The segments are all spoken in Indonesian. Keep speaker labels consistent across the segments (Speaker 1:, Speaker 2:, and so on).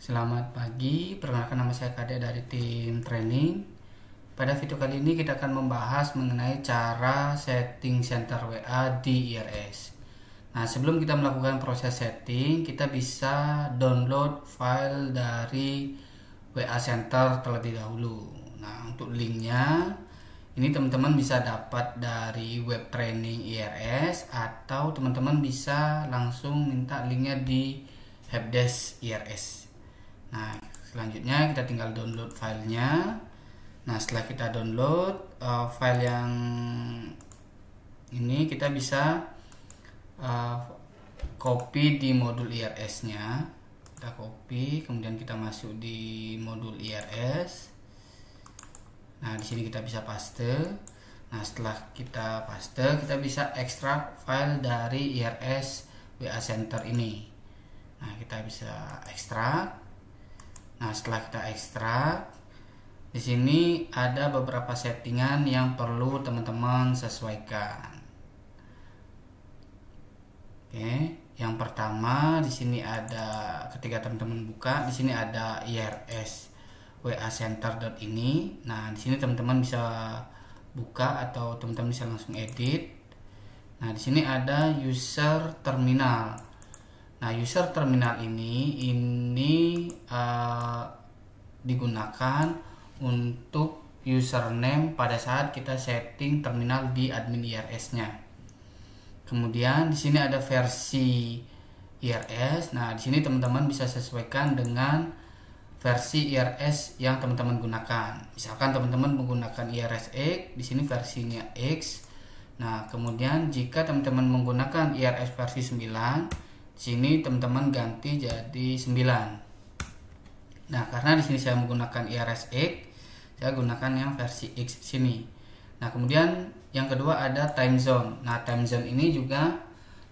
Speaker 1: Selamat pagi, perkenalkan nama saya Kade dari tim training. Pada video kali ini kita akan membahas mengenai cara setting center WA di IRS. Nah, sebelum kita melakukan proses setting, kita bisa download file dari WA Center terlebih dahulu. Nah, untuk linknya, ini teman-teman bisa dapat dari web training IRS atau teman-teman bisa langsung minta linknya di helpdesk IRS. Nah, selanjutnya kita tinggal download filenya. Nah, setelah kita download file yang ini, kita bisa copy di modul IRS-nya. Kita copy, kemudian kita masuk di modul IRS. Nah, di sini kita bisa paste. Nah, setelah kita paste, kita bisa ekstrak file dari IRS WA Center ini. Nah, kita bisa ekstrak. Nah, setelah kita ekstrak, di sini ada beberapa settingan yang perlu teman-teman sesuaikan. Oke, yang pertama di sini ada, ketika teman-teman buka, di sini ada IRS WA Center ini. Nah, di sini teman-teman bisa buka atau teman-teman bisa langsung edit. Nah, di sini ada user terminal. Nah, user terminal ini digunakan untuk username pada saat kita setting terminal di admin IRS-nya. Kemudian di sini ada versi IRS. Nah, di sini teman-teman bisa sesuaikan dengan versi IRS yang teman-teman gunakan. Misalkan teman-teman menggunakan IRS X, di sini versinya X. Nah, kemudian jika teman-teman menggunakan IRS versi 9, sini teman-teman ganti jadi 9. Nah, karena di sini saya menggunakan IRS X, saya gunakan yang versi X sini. Nah, kemudian yang kedua ada time zone. Nah, time zone ini juga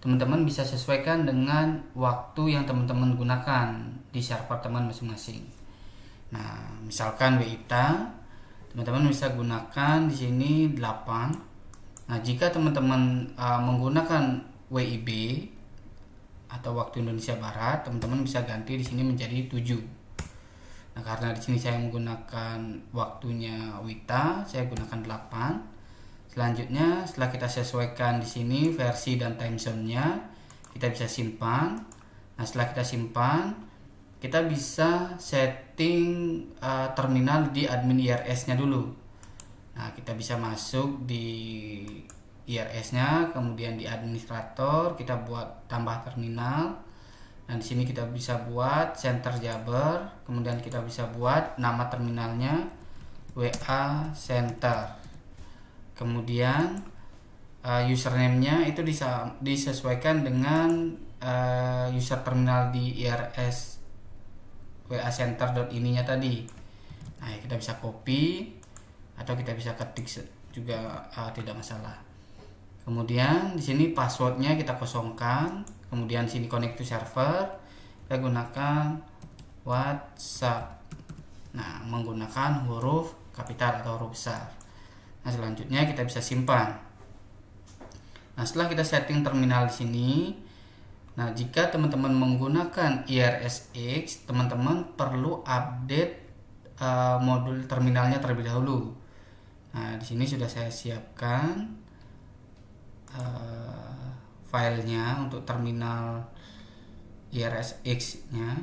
Speaker 1: teman-teman bisa sesuaikan dengan waktu yang teman-teman gunakan di server teman masing-masing. Nah, misalkan WITA, teman-teman bisa gunakan di sini 8. Nah, jika teman-teman menggunakan WIB atau waktu Indonesia Barat, teman-teman bisa ganti di sini menjadi 7. Nah, karena di sini saya menggunakan waktunya WITA, saya gunakan 8. Selanjutnya, setelah kita sesuaikan di sini versi dan time zone-nya, kita bisa simpan. Nah, setelah kita simpan, kita bisa setting terminal di admin IRS-nya dulu. Nah, kita bisa masuk di IRS-nya, kemudian di administrator kita buat tambah terminal. Dan di sini kita bisa buat center Jabar, kemudian kita bisa buat nama terminalnya WA Center. Kemudian username-nya itu disesuaikan dengan user terminal di IRS WA Center ininya tadi. Nah, kita bisa copy atau kita bisa ketik juga, tidak masalah. Kemudian di sini passwordnya kita kosongkan. Kemudian sini connect to server, kita gunakan WhatsApp. Nah, menggunakan huruf kapital atau huruf besar. Nah, selanjutnya kita bisa simpan. Nah, setelah kita setting terminal di sini, nah, jika teman-teman menggunakan IRS X, teman-teman perlu update modul terminalnya terlebih dahulu. Nah, di sini sudah saya siapkan filenya untuk terminal IRS X-nya.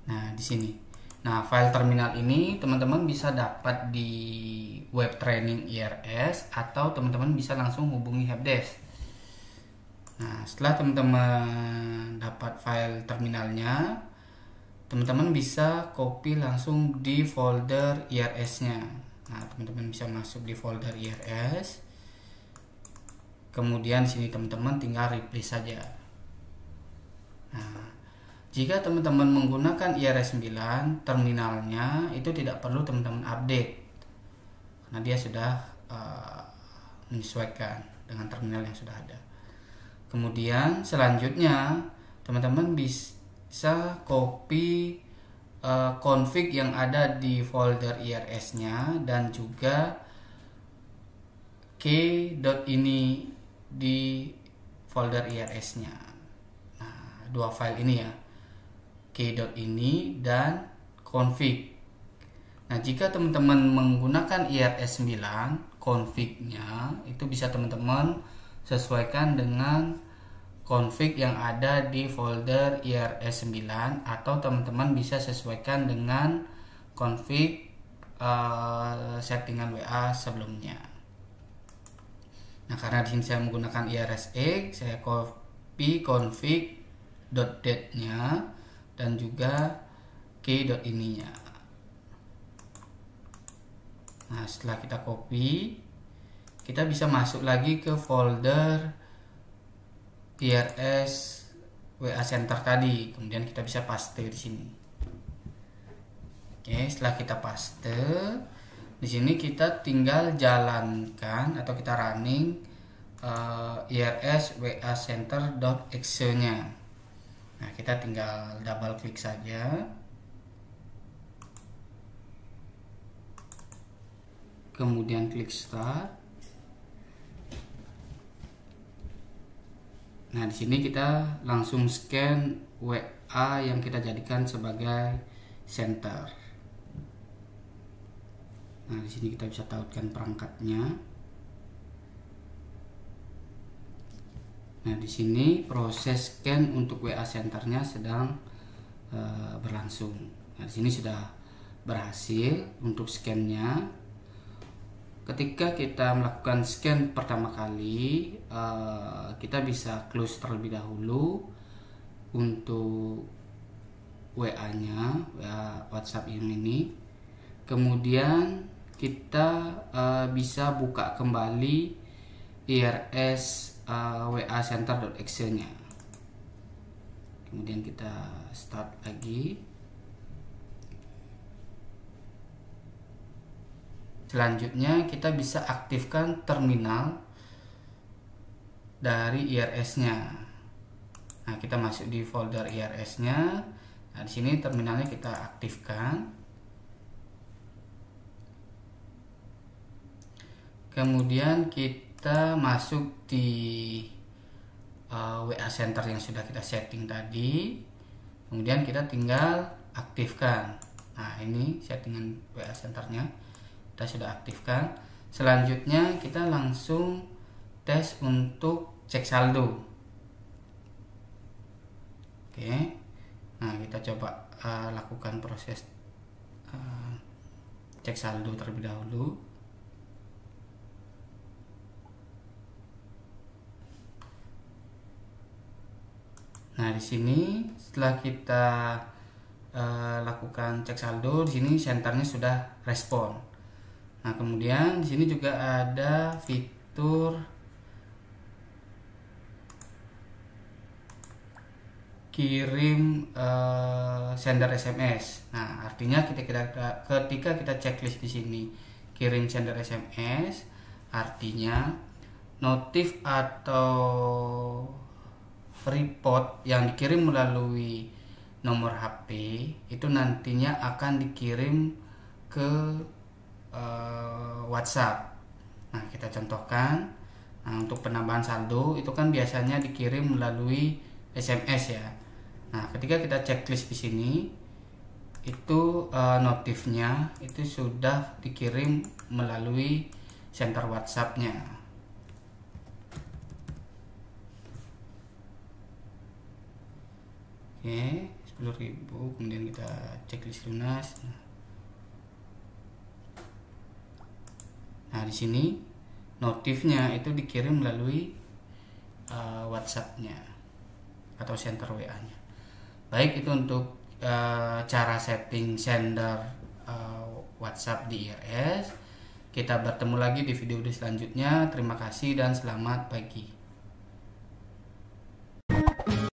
Speaker 1: Nah, di sini. Nah, file terminal ini teman-teman bisa dapat di web training IRS atau teman-teman bisa langsung hubungi helpdesk. Nah, setelah teman-teman dapat file terminalnya, teman-teman bisa copy langsung di folder IRS-nya. Nah, teman-teman bisa masuk di folder IRS. Kemudian sini teman-teman tinggal replace saja. Nah, jika teman-teman menggunakan IRS 9, terminalnya itu tidak perlu teman-teman update, karena dia sudah menyesuaikan dengan terminal yang sudah ada. Kemudian selanjutnya teman-teman bisa copy config yang ada di folder IRS-nya dan juga key.ini di folder IRS-nya. Nah, dua file ini ya. k.ini dan config. Nah, jika teman-teman menggunakan IRS 9, config-nya itu bisa teman-teman sesuaikan dengan config yang ada di folder IRS 9, atau teman-teman bisa sesuaikan dengan config settingan WA sebelumnya. Nah, karena di sini saya menggunakan IRS X, saya copy config.date-nya dan juga k.ini-nya. Nah, setelah kita copy, kita bisa masuk lagi ke folder IRS WA Center tadi, kemudian kita bisa paste di sini. Oke, setelah kita paste, di sini kita tinggal jalankan atau kita running IRS WA Center.exe-nya. Nah, kita tinggal double klik saja. Kemudian klik start. Nah, di sini kita langsung scan WA yang kita jadikan sebagai center. Nah, di sini kita bisa tautkan perangkatnya. Nah, di sini proses scan untuk WA centernya sedang berlangsung. Nah, di sini sudah berhasil untuk scan-nya. Ketika kita melakukan scan pertama kali, kita bisa close terlebih dahulu untuk WA-nya, WA WhatsApp ini. Kemudian kita bisa buka kembali IRS WA Center.exe-nya. Kemudian kita start lagi. Selanjutnya kita bisa aktifkan terminal dari IRS-nya. Nah, kita masuk di folder IRS-nya. Nah, di sini terminalnya kita aktifkan. Kemudian kita masuk di WA Center yang sudah kita setting tadi. Kemudian kita tinggal aktifkan. Nah, ini settingan WA Centernya kita sudah aktifkan. Selanjutnya kita langsung tes untuk cek saldo. Oke, nah kita coba lakukan proses cek saldo terlebih dahulu. Nah, di sini setelah kita lakukan cek saldo, di sini senternya sudah respon. Nah, kemudian di sini juga ada fitur kirim sender SMS. Nah, artinya ketika kita checklist di sini kirim sender SMS, artinya notif atau report yang dikirim melalui nomor HP itu nantinya akan dikirim ke WhatsApp. Nah, kita contohkan. Nah, untuk penambahan saldo itu kan biasanya dikirim melalui SMS ya. Nah, ketika kita checklist di sini itu notifnya itu sudah dikirim melalui center WhatsApp-nya. Oke, 10.000, kemudian kita checklist lunas. Nah, di sini notifnya itu dikirim melalui WhatsApp-nya atau center WA-nya. Baik, itu untuk cara setting sender WhatsApp di IRS. Kita bertemu lagi di video selanjutnya. Terima kasih dan selamat pagi.